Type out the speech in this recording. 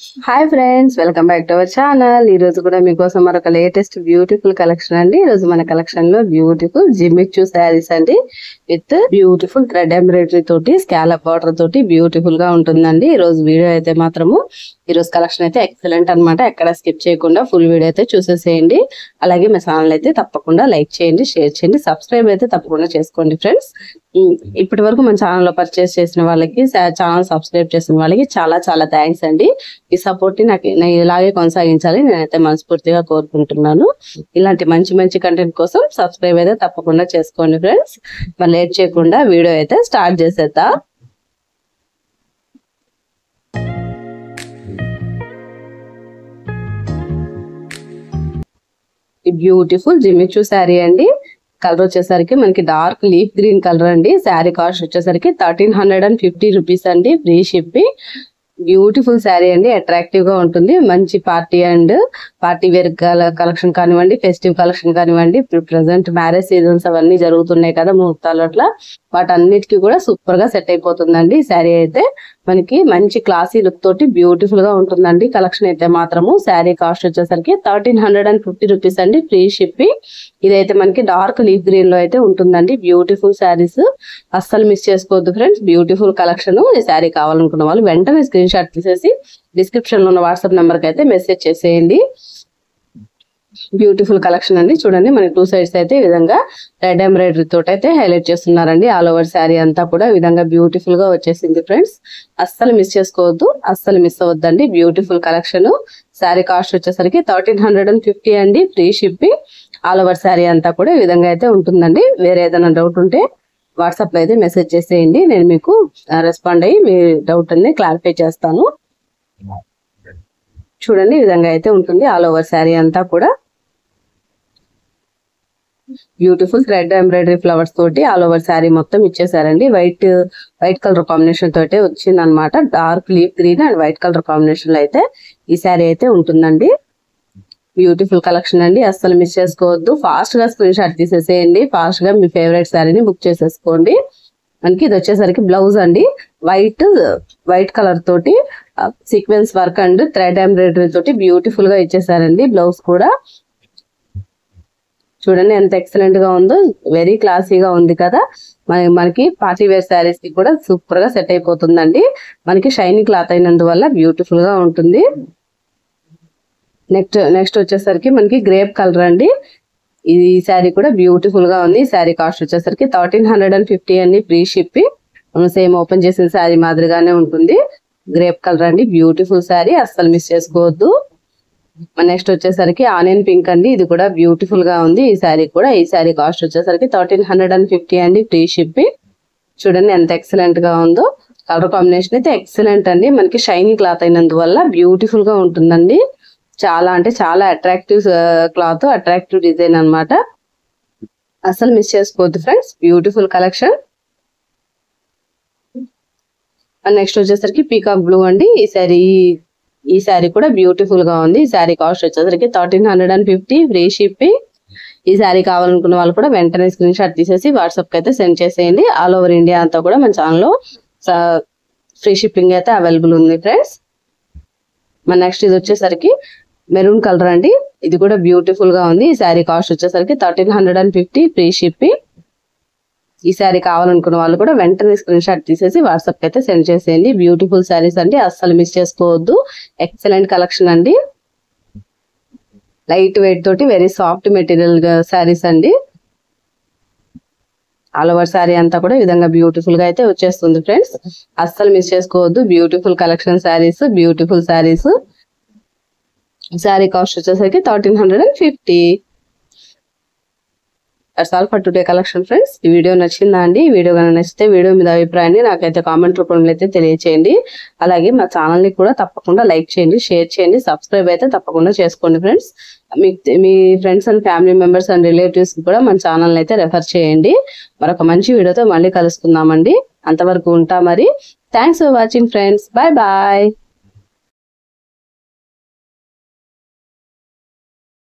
Hi friends, welcome back to our channel. ఈ రోజు కూడా మీకోసం మరొక లేటెస్ట్ బ్యూటిఫుల్ కలెక్షన్ అండి. ఈ రోజు మన కలెక్షన్ లో బ్యూటిఫుల్ జిమ్మిచూ శారీస్ అండి, విత్ బ్యూటిఫుల్ థ్రెడ్ ఎంబ్రాయిడరీ తోటి స్కాలప్ బార్డర్ తోటి బ్యూటిఫుల్ గా ఉంటుందండి. ఈ రోజు వీడియో అయితే మాత్రము ఈ రోజు కలెక్షన్ అయితే ఎక్సలెంట్ అన్నమాట. ఎక్కడ స్కిప్ చేయకుండా ఫుల్ వీడియో అయితే చూసేసేయండి. అలాగే మా ఛానల్ అయితే తప్పకుండా లైక్ చేయండి, షేర్ చేయండి, సబ్స్క్రైబ్ అయితే తప్పకుండా చేసుకోండి ఫ్రెండ్స్. ఇప్పటి వరకు మన ఛానల్ లో పర్చేస్ చేసిన వాళ్ళకి, ఛానల్ సబ్స్క్రైబ్ చేసిన వాళ్ళకి చాలా చాలా థ్యాంక్స్ అండి. ఈ సపోర్ట్ ని నాకు ఇలాగే కొనసాగించాలి నేనైతే మనస్ఫూర్తిగా కోరుకుంటున్నాను. ఇలాంటి మంచి మంచి కంటెంట్ కోసం సబ్స్క్రైబ్ అయితే తప్పకుండా చేసుకోండి ఫ్రెండ్స్. మరి లేట్ చేయకుండా వీడియో అయితే స్టార్ట్ చేసేద్దాం. ఈ బ్యూటిఫుల్ జిమ్మిచూ శారీ అండి. కలర్ వచ్చేసరికి మనకి డార్క్ లీఫ్ గ్రీన్ కలర్ అండి. శారీ కాస్ట్ వచ్చేసరికి 1350 రూపీస్ అండి, ఫ్రీ షిప్పింగ్. బ్యూటిఫుల్ శారీ అండి, అట్రాక్టివ్ గా ఉంటుంది. మంచి పార్టీ వేర్ కలెక్షన్ కానివ్వండి, ఫెస్టివ్ కలెక్షన్ కానివ్వండి, ప్రెసెంట్ మ్యారేజ్ సీజన్స్ అవన్నీ జరుగుతున్నాయి కదా, ముహూర్తాలు అట్లా, వాటన్నిటికీ కూడా సూపర్ గా సెట్ అయిపోతుందండి. ఈ శారీ అయితే మనకి మంచి క్లాసీ లుక్ తోటి బ్యూటిఫుల్ గా ఉంటుందండి. కలెక్షన్ అయితే మాత్రము శారీ కాస్ట్ వచ్చేసరికి 1350 రూపీస్ అండి, ఫ్రీ షిప్పింగ్. ఇదైతే మనకి డార్క్ లీఫ్ గ్రీన్ లో అయితే ఉంటుందండి. బ్యూటిఫుల్ శారీస్ అస్సలు మిస్ చేసుకోవద్దు ఫ్రెండ్స్. Beautiful collection. ఈ శారీ కావాలనుకున్న వాళ్ళు వెంటనే స్క్రీన్ షాట్ తీసేసి డిస్క్రిప్షన్ లో ఉన్న వాట్సాప్ నెంబర్ కి అయితే మెసేజ్ చేసేయండి. బ్యూటిఫుల్ కలెక్షన్ అండి. చూడండి, మనకి టూ సైడ్స్ అయితే ఈ విధంగా రెడ్ ఎంబ్రాయిడరీ తోటి అయితే హైలైట్ చేస్తున్నారండి. ఆల్ ఓవర్ శారీ అంతా కూడా ఈ విధంగా బ్యూటిఫుల్ గా వచ్చేసింది ఫ్రెండ్స్. అస్సలు మిస్ చేసుకోవద్దు, అస్సలు మిస్ అవ్వద్దండి. Beautiful collection. శారీ కాస్ట్ వచ్చేసరికి 1350 అండి, free shipping. All over sari అంతా కూడా ఈ విధంగా అయితే ఉంటుందండి. వేరే ఏదైనా డౌట్ ఉంటే వాట్సాప్ లో అయితే మెసేజ్ చేసేయండి, నేను మీకు రెస్పాండ్ అయ్యి మీ డౌట్ అన్ని క్లారిఫై చేస్తాను. చూడండి, ఈ విధంగా అయితే ఉంటుంది ఆల్ ఓవర్ శారీ అంతా కూడా. బ్యూటిఫుల్ థ్రెడ్ ఎంబ్రాయిడరీ ఫ్లవర్స్ తోటి ఆల్ ఓవర్ శారీ మొత్తం ఇచ్చేసారండి. వైట్ కలర్ కాంబినేషన్ తోటి వచ్చింది అనమాట. Dark leaf green and white colour combination లో అయితే ఈ శారీ అయితే ఉంటుందండి. బ్యూటిఫుల్ కలెక్షన్ అండి, అస్సలు మిస్ చేసుకోవద్దు. ఫాస్ట్ గా స్క్రీన్ షాట్ తీసేసేయండి, ఫాస్ట్ గా మీ ఫేవరెట్ శారీని బుక్ చేసేసుకోండి. మనకి ఇది వచ్చేసరికి బ్లౌజ్ అండి, వైట్ కలర్ తోటి sequence work and thread embroidery తోటి బ్యూటిఫుల్ గా ఇచ్చేసారండి. బ్లౌజ్ కూడా చూడండి ఎంత ఎక్సలెంట్ గా ఉందో, వెరీ క్లాసీగా ఉంది కదా. మనకి పార్టీ వేర్ శారీస్ కి కూడా సూపర్ గా సెట్ అయిపోతుందండి. మనకి షైనింగ్ క్లాత్ అయినందువల్ల బ్యూటిఫుల్ గా ఉంటుంది. నెక్స్ట్ వచ్చేసరికి మనకి గ్రేప్ కలర్ అండి. ఈ శారీ కూడా బ్యూటిఫుల్ గా ఉంది. శారీ కాస్ట్ వచ్చేసరికి 1350 అండి, ఫ్రీ షిప్పింగ్. సేమ్ ఓపెన్ చేసిన శారీ మాదిరిగానే ఉంటుంది. గ్రేప్ కలర్ అండి, బ్యూటిఫుల్ శారీ, అస్సలు మిస్ చేసుకోవద్దు. నెక్స్ట్ వచ్చేసరికి ఆనియన్ పింక్ అండి. ఇది కూడా బ్యూటిఫుల్ గా ఉంది. ఈ శారీ కూడా, ఈ శారీ కాస్ట్ వచ్చేసరికి 1350 అండి, ఫ్రీ షిప్పింగ్. చూడండి ఎంత ఎక్సలెంట్ గా ఉందో. కలర్ కాంబినేషన్ అయితే ఎక్సలెంట్ అండి. మనకి షైనింగ్ క్లాత్ అయినందువల్ల బ్యూటిఫుల్ గా ఉంటుందండి. చాలా అంటే చాలా అట్రాక్టివ్ క్లాత్, అట్రాక్టివ్ డిజైన్ అన్నమాట. అసలు మిస్ చేసుకోవద్దు ఫ్రెండ్స్. Beautiful collection. నెక్స్ట్ వచ్చేసరికి పీకాక్ బ్లూ అండి. ఈ శారీ కూడా బ్యూటిఫుల్ గా ఉంది. ఈ శారీ కాస్ట్ వచ్చేసరికి 1350, ఫ్రీ షిప్పింగ్. ఈ శారీ కావాలనుకున్న వాళ్ళు కూడా వెంటనే స్క్రీన్ షాట్ తీసేసి వాట్సాప్ కి అయితే సెండ్ చేసేయండి. ఆల్ ఓవర్ ఇండియా అంతా కూడా మన ఛానల్లో ఫ్రీ షిప్పింగ్ అయితే అవైలబుల్ ఉంది ఫ్రెండ్స్. నెక్స్ట్ ఇది వచ్చేసరికి మెరూన్ కలర్ అండి. ఇది కూడా బ్యూటిఫుల్ గా ఉంది. ఈ శారీ కాస్ట్ వచ్చేసరికి 1350, ఫ్రీ షిప్పింగ్. ఈ శారీ కావాలనుకున్న వాళ్ళు కూడా వెంటనే స్క్రీన్ షాట్ తీసేసి వాట్సాప్ కి అయితే సెండ్ చేసేయండి. బ్యూటిఫుల్ శారీస్ అండి, అస్సలు మిస్ చేసుకోవద్దు. ఎక్సలెంట్ కలెక్షన్ అండి. లైట్ వెయిట్ తోటి వెరీ సాఫ్ట్ మెటీరియల్ శారీస్ అండి. ఆల్ ఓవర్ శారీ అంతా కూడా ఈ విధంగా బ్యూటిఫుల్ గా అయితే వచ్చేస్తుంది ఫ్రెండ్స్. అస్సలు మిస్ చేసుకోవద్దు. Beautiful collection saris, beautiful saris. Sari cost వచ్చేసరికి 1350. That's all for today collection friends. ఈ వీడియో నచ్చిందా అండి? ఈ వీడియో కనుక నచ్చితే వీడియో మీద అభిప్రాయాన్ని నాకైతే కామెంట్ రూపంలో అయితే తెలియచేయండి. అలాగే మా ఛానల్ ని కూడా తప్పకుండా లైక్ చేయండి, షేర్ చేయండి, సబ్స్క్రైబ్ అయితే తప్పకుండా చేసుకోండి friends. Me friends and family members and relatives కూడా మన ఛానల్ అయితే రెఫర్ చేయండి. మరొక మంచి వీడియోతో మళ్ళీ కలుసుకుందామండి. అంతవరకు ఉంటా మరి. Thanks for watching friends. Bye bye.